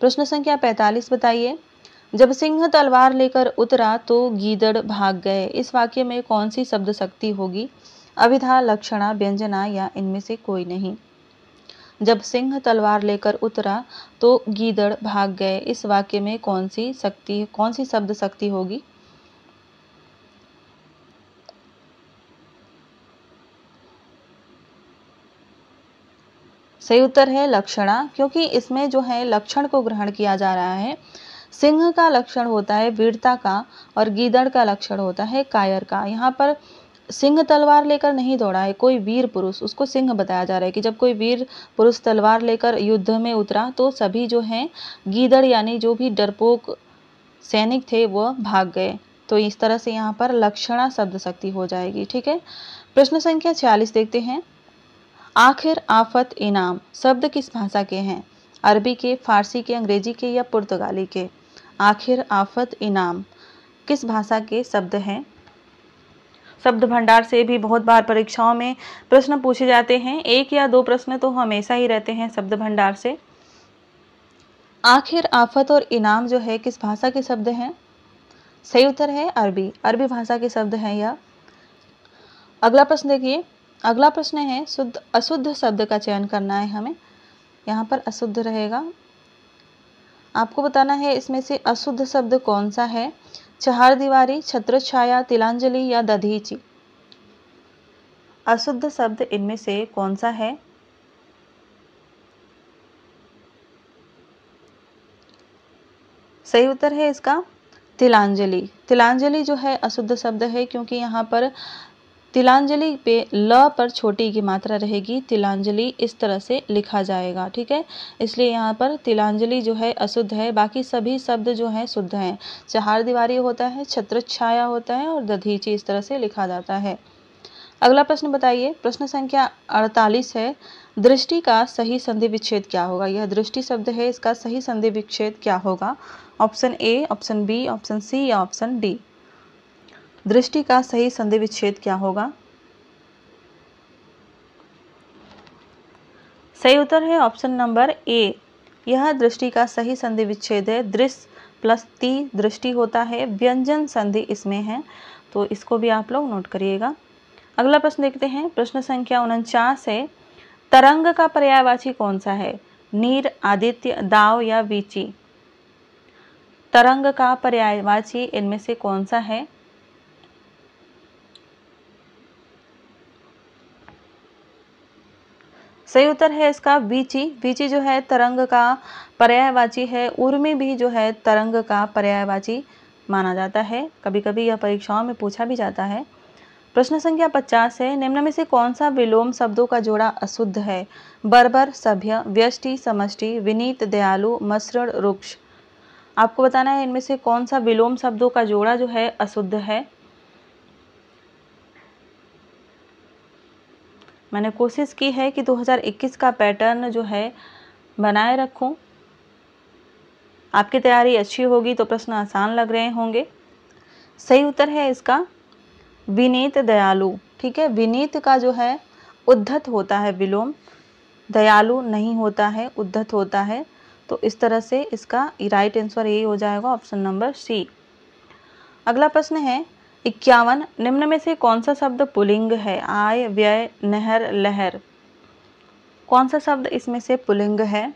प्रश्न संख्या 45 बताइए। जब सिंह तलवार लेकर उतरा तो गीदड़ भाग गए। इस वाक्य में कौन सी शब्द शक्ति होगी? अभिधा, लक्षणा, व्यंजना या इनमें से कोई नहीं। जब सिंह तलवार लेकर उतरा तो गीदड़ भाग गए। इस वाक्य में कौन सी शब्द शक्ति होगी? सही उत्तर है लक्षणा, क्योंकि इसमें जो है लक्षण को ग्रहण किया जा रहा है। सिंह का लक्षण होता है वीरता का और गीदड़ का लक्षण होता है कायर का। यहाँ पर सिंह तलवार लेकर नहीं दौड़ा है, कोई वीर पुरुष, उसको सिंह बताया जा रहा है कि जब कोई वीर पुरुष तलवार लेकर युद्ध में उतरा तो सभी जो हैं गीदड़ यानी जो भी डरपोक सैनिक थे वह भाग गए। तो इस तरह से यहाँ पर लक्षणा शब्द शक्ति हो जाएगी। ठीक है, प्रश्न संख्या 46 देखते हैं। आखिर, आफत, इनाम शब्द किस भाषा के हैं? अरबी के, फारसी के, अंग्रेजी के या पुर्तगाली के? आखिर, आफत, इनाम किस भाषा के शब्द हैं? शब्द भंडार से भी बहुत बार परीक्षाओं में प्रश्न पूछे जाते हैं। 1 या 2 प्रश्न तो हमेशा ही रहते हैं शब्द भंडार से। आखिर, आफत और इनाम जो है किस भाषा के शब्द हैं? सही उत्तर है अरबी। अरबी भाषा के शब्द हैं यह। अगला प्रश्न देखिए। अगला प्रश्न है शुद्ध अशुद्ध शब्द का चयन करना है हमें। यहाँ पर अशुद्ध रहेगा, आपको बताना है इसमें से अशुद्ध शब्द कौन सा है। चहारदीवारी, छत्रछाया, तिलांजलि या दधीचि? अशुद्ध शब्द इनमें से कौन सा है? सही उत्तर है इसका तिलांजलि। तिलांजलि जो है अशुद्ध शब्द है, क्योंकि यहाँ पर तिलांजलि पे ल पर छोटी की मात्रा रहेगी। तिलांजलि इस तरह से लिखा जाएगा। ठीक है, इसलिए यहाँ पर तिलांजलि जो है अशुद्ध है। बाकी सभी शब्द जो हैं शुद्ध हैं। चहारदीवारी होता है, छत्रछाया होता है और दधीचि इस तरह से लिखा जाता है। अगला प्रश्न बताइए। प्रश्न संख्या 48 है। दृष्टि का सही संधि विच्छेद क्या होगा? यह दृष्टि शब्द है, इसका सही संधि विच्छेद क्या होगा? Option A, option B, option C या ऑप्शन डी? दृष्टि का सही संधि विच्छेद क्या होगा? सही उत्तर है ऑप्शन नंबर ए। यह दृष्टि का सही संधि विच्छेद है। दृश्य प्लस ती दृष्टि होता है, व्यंजन संधि इसमें है, तो इसको भी आप लोग नोट करिएगा। अगला प्रश्न देखते हैं। प्रश्न संख्या 49 है। तरंग का पर्यायवाची कौन सा है? नीर, आदित्य, दाव या वीची? तरंग का पर्यायवाची इनमें से कौन सा है? सही उत्तर है इसका वीची। वीची जो है तरंग का पर्यायवाची है। उर्मी भी जो है तरंग का पर्यायवाची माना जाता है। कभी कभी यह परीक्षाओं में पूछा भी जाता है। प्रश्न संख्या 50 है। निम्न में से कौन सा विलोम शब्दों का जोड़ा अशुद्ध है? बर्बर, सभ्य, व्यष्टि, समष्टि, विनीत, दयालु, मसृण, रुक्ष? आपको बताना है इनमें से कौन सा विलोम शब्दों का जोड़ा जो है अशुद्ध है। मैंने कोशिश की है कि 2021 का पैटर्न जो है बनाए रखूं। आपकी तैयारी अच्छी होगी तो प्रश्न आसान लग रहे होंगे। सही उत्तर है इसका विनीत, दयालु। ठीक है, विनीत का जो है उद्धत होता है विलोम, दयालु नहीं होता है, उद्धत होता है। तो इस तरह से इसका राइट आंसर यही हो जाएगा, ऑप्शन नंबर सी। अगला प्रश्न है 51। निम्न में से कौन सा शब्द पुल्लिंग है? आय, व्यय, नहर, लहर? कौन सा शब्द इसमें से पुल्लिंग है?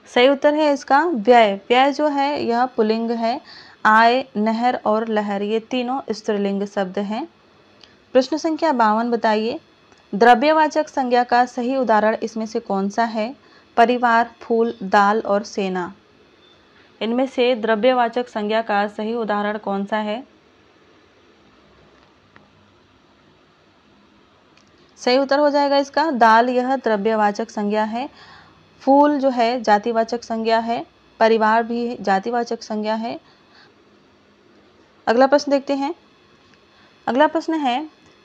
सही उत्तर है इसका व्यय। व्यय जो है यह पुल्लिंग है। आय, नहर और लहर ये तीनों स्त्रीलिंग शब्द हैं। प्रश्न संख्या 52 बताइए। द्रव्यवाचक संज्ञा का सही उदाहरण इसमें से कौन सा है? परिवार, फूल, दाल और सेना? इनमें से द्रव्यवाचक संज्ञा का सही उदाहरण कौन सा है? सही उत्तर हो जाएगा इसका दाल। यह द्रव्यवाचक संज्ञा है। फूल जो है जातिवाचक संज्ञा है। परिवार भी जातिवाचक संज्ञा है। अगला प्रश्न देखते हैं। अगला प्रश्न है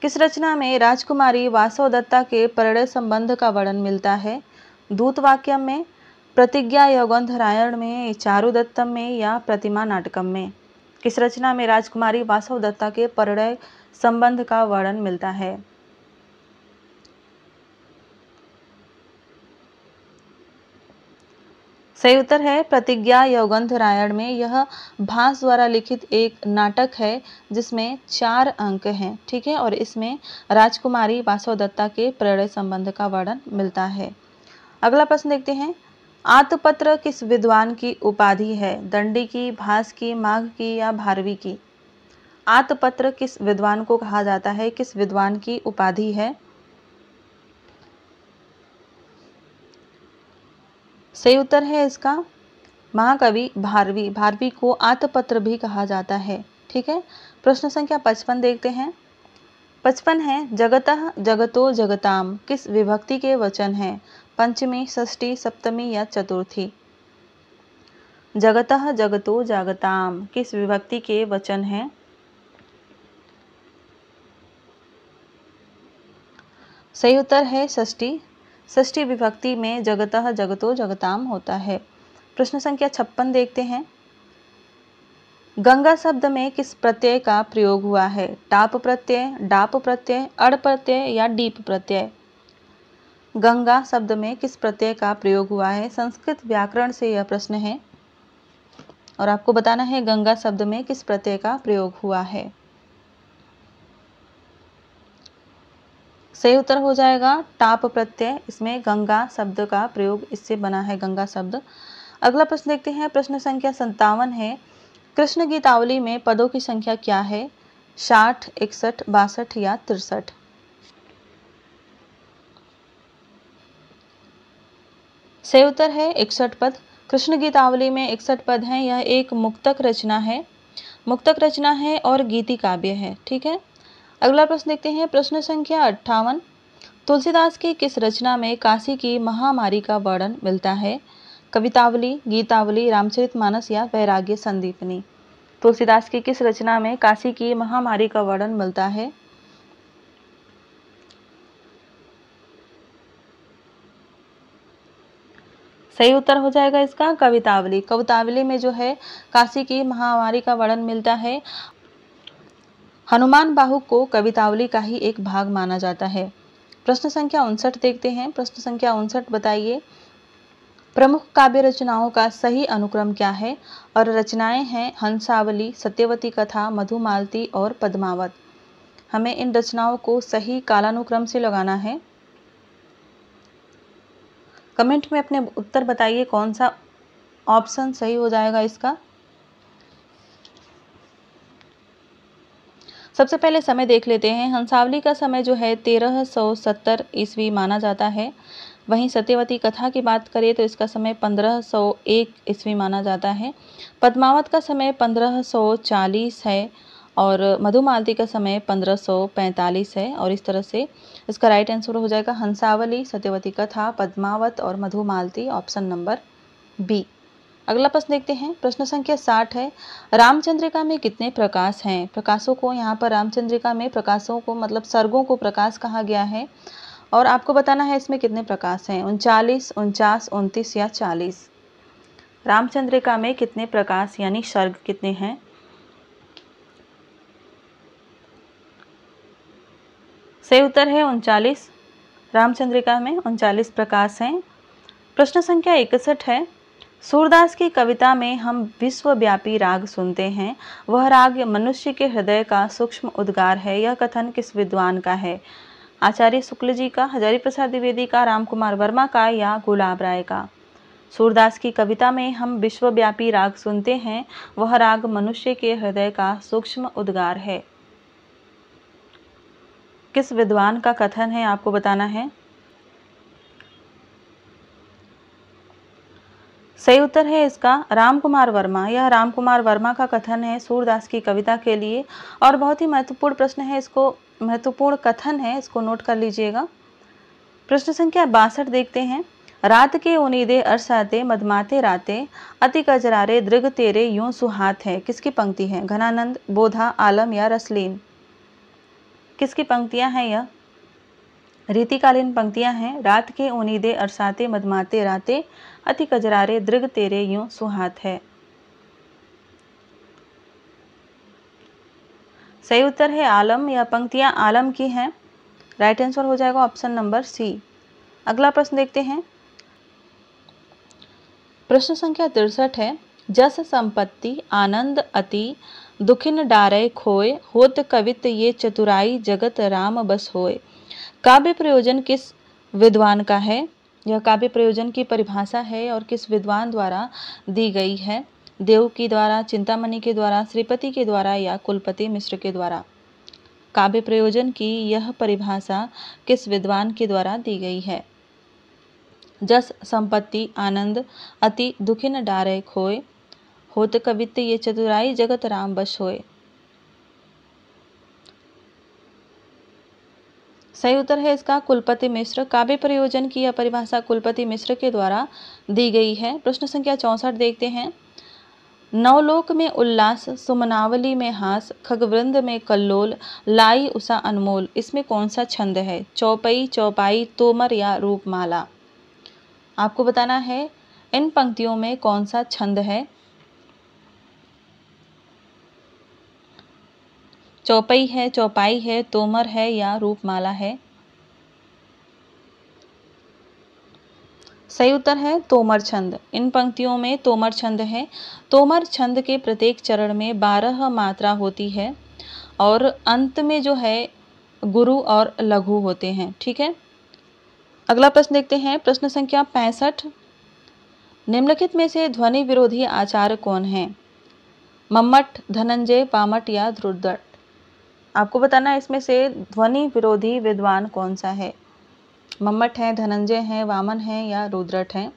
किस रचना में राजकुमारी वासवदत्ता के परिणय संबंध का वर्णन मिलता है? दूतवाक्यम में, प्रतिज्ञा यौगंधरायण में, चारुदत्तम में या प्रतिमा नाटकम में? किस रचना में राजकुमारी वासव दत्ता के परिणय संबंध का वर्णन मिलता है? सही उत्तर है प्रतिज्ञा यौगंध रायण में। यह भास द्वारा लिखित एक नाटक है जिसमें 4 अंक हैं, ठीक है, और इसमें राजकुमारी वासव दत्ता के प्रणय संबंध का वर्णन मिलता है। अगला प्रश्न देखते हैं, आतपत्र किस विद्वान की उपाधि है? दंडी की, भास की, माघ की या भारवी की? आतपत्र किस विद्वान को कहा जाता है, किस विद्वान की उपाधि है? सही उत्तर है इसका महाकवि भारवी। भारवी को आतपत्र भी कहा जाता है, ठीक है। प्रश्न संख्या 55 देखते हैं। 55 है, जगतः जगतो जगताम किस विभक्ति के वचन हैं? पंचमी, षष्ठी, सप्तमी या चतुर्थी? जगतः जगतो जगताम किस विभक्ति के वचन हैं? सही उत्तर है षष्ठी। षष्ठी विभक्ति में जगतः जगतो जगताम होता है। प्रश्न संख्या 56 देखते हैं। गंगा शब्द में किस प्रत्यय का प्रयोग हुआ है? टाप प्रत्यय, डाप प्रत्यय, अड़ प्रत्यय या डीप प्रत्यय? गंगा शब्द में किस प्रत्यय का प्रयोग हुआ है? संस्कृत व्याकरण से यह प्रश्न है और आपको बताना है गंगा शब्द में किस प्रत्यय का प्रयोग हुआ है। सही उत्तर हो जाएगा टाप प्रत्यय। इसमें गंगा शब्द का प्रयोग इससे बना है गंगा शब्द। अगला प्रश्न देखते हैं। प्रश्न संख्या 57 है, कृष्ण गीतावली में पदों की संख्या क्या है? 60, 61, 62 या 63? सही उत्तर है 61 पद। कृष्ण गीतावली में 61 पद हैं। यह एक मुक्तक रचना है, मुक्तक रचना है और गीति काव्य है, ठीक है। अगला प्रश्न देखते हैं। प्रश्न संख्या 58, तुलसीदास की किस रचना में काशी की महामारी का वर्णन मिलता है? कवितावली, गीतावली, रामचरितमानस या वैराग्य संदीपनी? तुलसीदास की किस रचना में काशी की महामारी का वर्णन मिलता है? सही उत्तर हो जाएगा इसका कवितावली। कवितावली में जो है काशी की महामारी का वर्णन मिलता है। हनुमान बाहु को कवितावली का ही एक भाग माना जाता है। प्रश्न संख्या 59 देखते हैं। प्रश्न संख्या 59 बताइए, प्रमुख काव्य रचनाओं का सही अनुक्रम क्या है? और रचनाएं हैं हंसावली, सत्यवती कथा, मधुमालती और पद्मावत। हमें इन रचनाओं को सही कालानुक्रम से लगाना है। कमेंट में अपने उत्तर बताइए कौन सा ऑप्शन सही हो जाएगा इसका। सबसे पहले समय देख लेते हैं। हंसावली का समय जो है 1370 ईस्वी माना जाता है। वहीं सत्यवती कथा की बात करें तो इसका समय 1501 ईस्वी माना जाता है। पद्मावत का समय 1540 है और मधुमालती का समय 1545 है। और इस तरह से इसका राइट आंसर हो जाएगा हंसावली, सत्यवती कथा, पद्मावत और मधुमालती, ऑप्शन नंबर बी। अगला प्रश्न देखते हैं। प्रश्न संख्या 60 है, रामचंद्रिका में कितने प्रकाश हैं? प्रकाशों को यहाँ पर रामचंद्रिका में प्रकाशों को मतलब सर्गों को प्रकाश कहा गया है और आपको बताना है इसमें कितने प्रकाश हैं। 39, 49, 29 या 40? रामचंद्रिका में कितने प्रकाश यानी सर्ग कितने हैं? सही उत्तर है 39। रामचंद्रिका में 39 प्रकाश हैं। प्रश्न संख्या 61 है, सूरदास की कविता में हम विश्वव्यापी राग सुनते हैं, वह राग मनुष्य के हृदय का सूक्ष्म उद्गार है। यह कथन किस विद्वान का है? आचार्य शुक्ल जी का, हजारी प्रसाद द्विवेदी का, रामकुमार वर्मा का या गुलाब राय का? सूरदास की कविता में हम विश्वव्यापी राग सुनते हैं, वह राग मनुष्य के हृदय का सूक्ष्म उद्गार है। किस विद्वान का कथन है आपको बताना है। सही उत्तर है इसका रामकुमार वर्मा। यह रामकुमार वर्मा का कथन है सूरदास की कविता के लिए और बहुत ही महत्वपूर्ण प्रश्न है, इसको महत्वपूर्ण कथन है, इसको नोट कर लीजिएगा। प्रश्न संख्या 62 देखते हैं। रात के उनीदे अरसाते मदमाते राते अति कजरारे दृग तेरे यूं सुहात है, किसकी पंक्ति है? घनानंद, बोधा, आलम या रसलीन? किसकी पंक्तियां हैं? यह रीतिकालीन पंक्तियां हैं। रात के उनीदे अरसाते मदमाते राते अति कजरारे दृग तेरे यूं सुहात है। सही उत्तर है आलम। यह पंक्तियां आलम की हैं। राइट आंसर हो जाएगा ऑप्शन नंबर सी। अगला प्रश्न देखते हैं। प्रश्न संख्या 63 है। जस संपत्ति आनंद अति दुखिन डारे खोए होत कवित ये चतुराई जगत राम बस होए। काव्य प्रयोजन किस विद्वान का है? यह काव्य प्रयोजन की परिभाषा है और किस विद्वान द्वारा दी गई है? देव के द्वारा, चिंतामणि के द्वारा, श्रीपति के द्वारा या कुलपति मिश्र के द्वारा? काव्य प्रयोजन की यह परिभाषा किस विद्वान के द्वारा दी गई है? जस संपत्ति आनंद अति दुखिन डारे खोए होत कवित ये चतुराई जगत राम बस होए। सही उत्तर है इसका कुलपति मिश्र। काव्य प्रयोजन की यह परिभाषा कुलपति मिश्र के द्वारा दी गई है। प्रश्न संख्या 64 देखते हैं। नवलोक में उल्लास, सुमनावली में हास, खगवृंद में कल्लोल, लाई उषा अनमोल, इसमें कौन सा छंद है? चौपई, चौपाई, तोमर या रूपमाला? आपको बताना है इन पंक्तियों में कौन सा छंद है। चौपई है, चौपाई है, तोमर है या रूपमाला है? सही उत्तर है तोमर छंद। इन पंक्तियों में तोमर छंद है। तोमर छंद के प्रत्येक चरण में 12 मात्रा होती है और अंत में जो है गुरु और लघु होते हैं। ठीक है, अगला प्रश्न देखते हैं। प्रश्न संख्या 65। निम्नलिखित में से ध्वनि विरोधी आचार्य कौन है? मम्मट, धनंजय, पामट या ध्रुदट? आपको बताना है इसमें से ध्वनि विरोधी विद्वान कौन सा है? मम्मट है, धनंजय है, वामन है या रुद्रट है?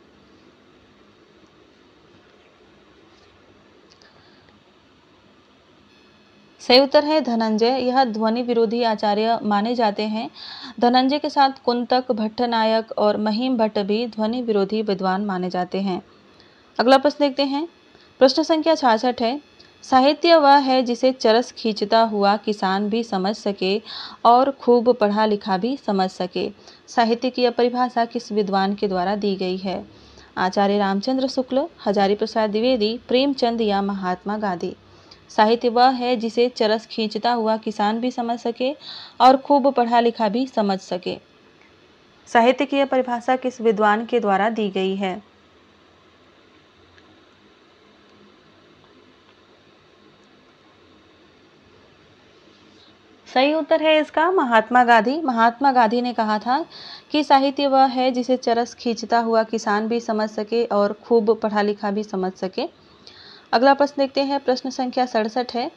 सही उत्तर है धनंजय। यह ध्वनि विरोधी आचार्य माने जाते हैं। धनंजय के साथ कुंतक, भट्टनायक और महिम भट्ट भी ध्वनि विरोधी विद्वान माने जाते हैं। अगला प्रश्न देखते हैं। प्रश्न संख्या 66 है। साहित्य वह है जिसे चरस खींचता हुआ किसान भी समझ सके और खूब पढ़ा लिखा भी समझ सके। साहित्य की यह परिभाषा किस विद्वान के द्वारा दी गई है? आचार्य रामचंद्र शुक्ल, हजारी प्रसाद द्विवेदी, प्रेमचंद या महात्मा गांधी? साहित्य वह है जिसे चरस खींचता हुआ किसान भी समझ सके और खूब पढ़ा लिखा भी समझ सके। साहित्य की यह परिभाषा किस विद्वान के द्वारा दी गई है? सही उत्तर है इसका महात्मा गांधी। महात्मा गांधी ने कहा था कि साहित्य वह है जिसे चरस खींचता हुआ किसान भी समझ सके और खूब पढ़ा लिखा भी समझ सके। अगला प्रश्न देखते हैं। प्रश्न संख्या 67 है।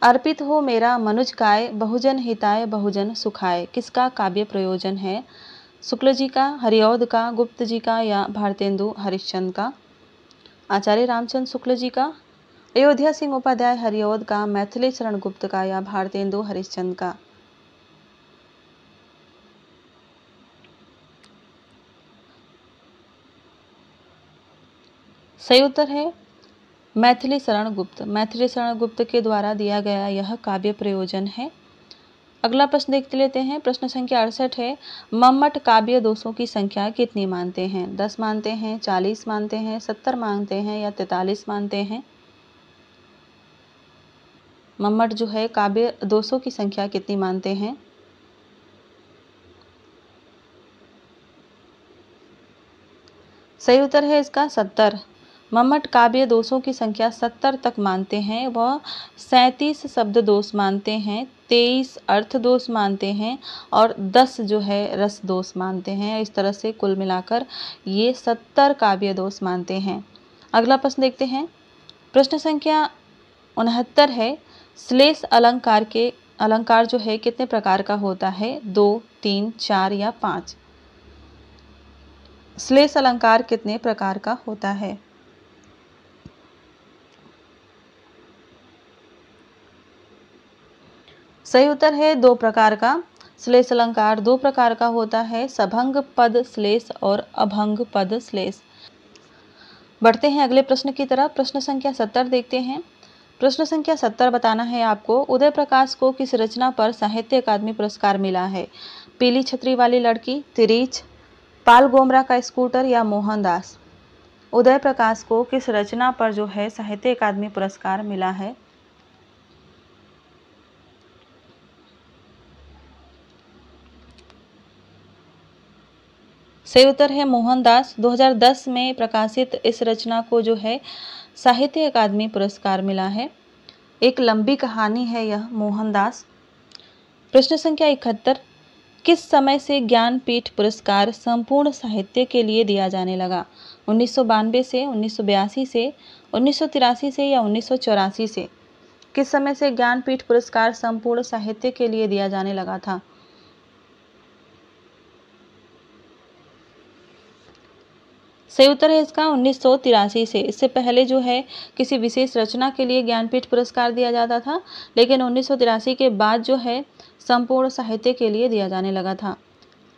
अर्पित हो मेरा मनुज काय, बहुजन हिताय बहुजन सुखाय, किसका काव्य प्रयोजन है? शुक्ल जी का, हरिऔध का, गुप्त जी का या भारतेंदु हरिश्चंद्र का? आचार्य रामचंद्र शुक्ल जी का, अयोध्या सिंह उपाध्याय हरिऔध का, मैथिली शरण गुप्त का या भारतेंदु हरिश्चंद्र का? सही उत्तर है मैथिली शरण गुप्त। मैथिली शरण गुप्त के द्वारा दिया गया यह काव्य प्रयोजन है। अगला प्रश्न देख लेते हैं। प्रश्न संख्या 68 है। मम्मट काव्य दोषों की संख्या कितनी मानते हैं? 10 मानते हैं, 40 मानते हैं, 70 मानते हैं या 43 मानते हैं? मम्मट जो है काव्य दोषों की संख्या कितनी मानते हैं? सही उत्तर है इसका 70। मम्मट काव्य दोषों की संख्या 70 तक मानते हैं। वह 37 शब्द दोष मानते हैं, 23 अर्थ दोष मानते हैं और 10 जो है रस दोष मानते हैं। इस तरह से कुल मिलाकर ये 70 काव्य दोष मानते हैं। अगला प्रश्न देखते हैं। प्रश्न संख्या 69 है। श्लेष अलंकार जो है कितने प्रकार का होता है? 2, 3, 4 या 5? श्लेष अलंकार कितने प्रकार का होता है? सही उत्तर है 2 प्रकार का। श्लेष अलंकार 2 प्रकार का होता है, सभंग पद श्लेष और अभंग पद श्लेष। बढ़ते हैं अगले प्रश्न की तरफ। प्रश्न संख्या 70 देखते हैं। प्रश्न संख्या 70 बताना है आपको। उदय प्रकाश को किस रचना पर साहित्य अकादमी पुरस्कार मिला है? पीली छतरी वाली लड़की, तिरीच, पाल गोमरा का स्कूटर या मोहनदास? उदय प्रकाश को किस रचना पर जो है साहित्य अकादमी पुरस्कार मिला है? सही उत्तर है मोहनदास। 2010 में प्रकाशित इस रचना को जो है साहित्य अकादमी पुरस्कार मिला है। एक लंबी कहानी है यह मोहनदास। प्रश्न संख्या 71, किस समय से ज्ञानपीठ पुरस्कार संपूर्ण साहित्य के लिए दिया जाने लगा? 1992 से, 1982 से, 1983 से या 1984 से? किस समय से ज्ञानपीठ पुरस्कार संपूर्ण साहित्य के लिए दिया जाने लगा था? सही उत्तर है इसका 1983 से। इससे पहले जो है किसी विशेष रचना के लिए ज्ञानपीठ पुरस्कार दिया जाता था, लेकिन 1983 के बाद जो है संपूर्ण साहित्य के लिए दिया जाने लगा था।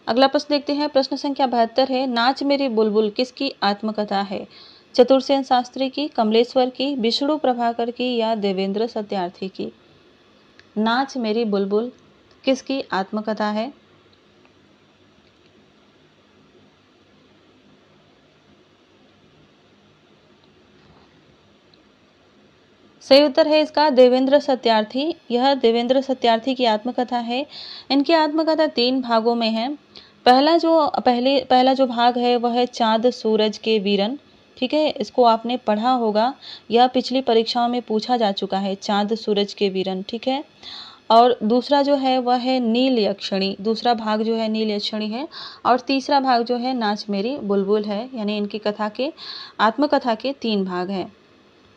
अगला प्रश्न देखते हैं। प्रश्न संख्या 72 है, नाच मेरी बुलबुल किसकी आत्मकथा है? चतुरसेन शास्त्री की, कमलेश्वर की, विष्णु प्रभाकर की या देवेंद्र सत्यार्थी की? नाच मेरी बुलबुल किसकी आत्मकथा है? सही उत्तर है इसका देवेंद्र सत्यार्थी। यह देवेंद्र सत्यार्थी की आत्मकथा है। इनकी आत्मकथा 3 भागों में है। पहला जो भाग है वह है चाँद सूरज के वीरन। ठीक है, इसको आपने पढ़ा होगा, यह पिछली परीक्षाओं में पूछा जा चुका है, चाँद सूरज के वीरन। ठीक है, और दूसरा जो है वह है नील यक्षिणी। दूसरा भाग जो है नील यक्षिणी है, और तीसरा भाग जो है नाच मेरी बुलबुल है। यानी इनकी कथा के आत्मकथा के 3 भाग हैं।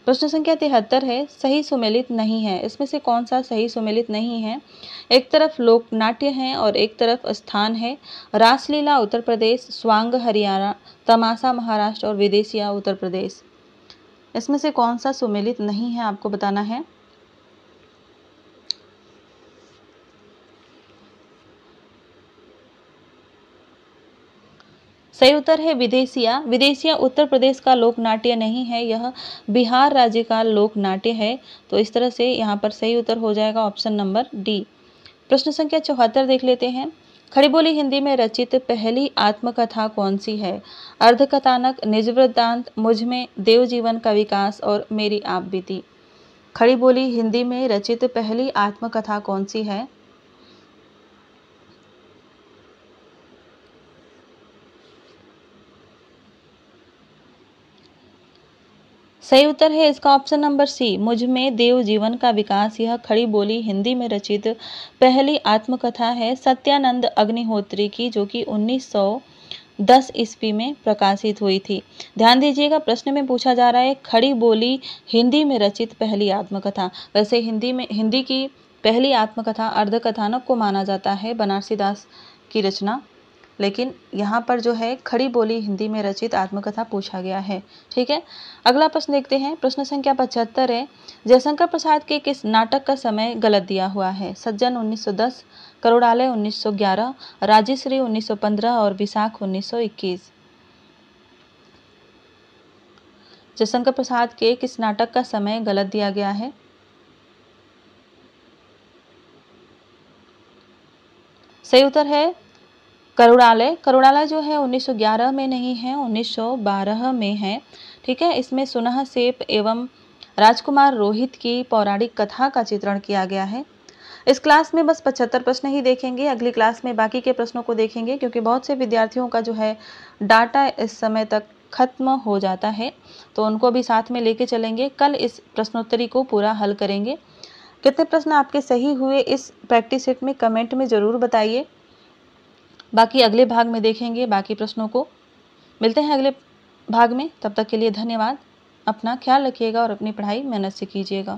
प्रश्न संख्या 73 है, सही सुमेलित नहीं है। इसमें से कौन सा सही सुमेलित नहीं है? एक तरफ लोक नाट्य है और एक तरफ स्थान है। रासलीला उत्तर प्रदेश, स्वांग हरियाणा, तमाशा महाराष्ट्र और विदेशिया उत्तर प्रदेश। इसमें से कौन सा सुमेलित नहीं है आपको बताना है। सही उत्तर है विदेशिया। विदेशिया उत्तर प्रदेश का लोक नाट्य नहीं है, यह बिहार राज्य का लोक नाट्य है। तो इस तरह से यहाँ पर सही उत्तर हो जाएगा ऑप्शन नंबर डी। प्रश्न संख्या 74 देख लेते हैं। खड़ी बोली हिंदी में रचित पहली आत्मकथा कौन सी है? अर्धकथानक, निज वृत्तांत, मुझ में, देव जीवन का विकास और मेरी आप बीती। खड़ी बोली हिंदी में रचित पहली आत्मकथा कौन सी है? सही उत्तर है इसका ऑप्शन नंबर सी, मुझ में देव जीवन का विकास। यह खड़ी बोली हिंदी में रचित पहली आत्मकथा है सत्यानंद अग्निहोत्री की, जो कि 1910 ईस्वी में प्रकाशित हुई थी। ध्यान दीजिएगा, प्रश्न में पूछा जा रहा है खड़ी बोली हिंदी में रचित पहली आत्मकथा। वैसे हिंदी की पहली आत्मकथा अर्धकथानक को माना जाता है, बनारसी दास की रचना, लेकिन यहाँ पर जो है खड़ी बोली हिंदी में रचित आत्मकथा पूछा गया है। ठीक है, अगला प्रश्न देखते हैं। प्रश्न संख्या 75 है, जयशंकर प्रसाद के किस नाटक का समय गलत दिया हुआ है? सज्जन 1910, करुणालय 1911, राजश्री 1915 और विशाख 1921। जयशंकर प्रसाद के किस नाटक का समय गलत दिया गया है? सही उत्तर है करुणालय। करुणालय जो है 1911 में नहीं है, 1912 में है। ठीक है, इसमें सुनह सेप एवं राजकुमार रोहित की पौराणिक कथा का चित्रण किया गया है। इस क्लास में बस 75 प्रश्न ही देखेंगे। अगली क्लास में बाकी के प्रश्नों को देखेंगे, क्योंकि बहुत से विद्यार्थियों का जो है डाटा इस समय तक खत्म हो जाता है, तो उनको भी साथ में लेके चलेंगे। कल इस प्रश्नोत्तरी को पूरा हल करेंगे। कितने प्रश्न आपके सही हुए इस प्रैक्टिस सेट में कमेंट में ज़रूर बताइए। बाकी अगले भाग में देखेंगे बाकी प्रश्नों को। मिलते हैं अगले भाग में, तब तक के लिए धन्यवाद। अपना ख्याल रखिएगा और अपनी पढ़ाई मेहनत से कीजिएगा।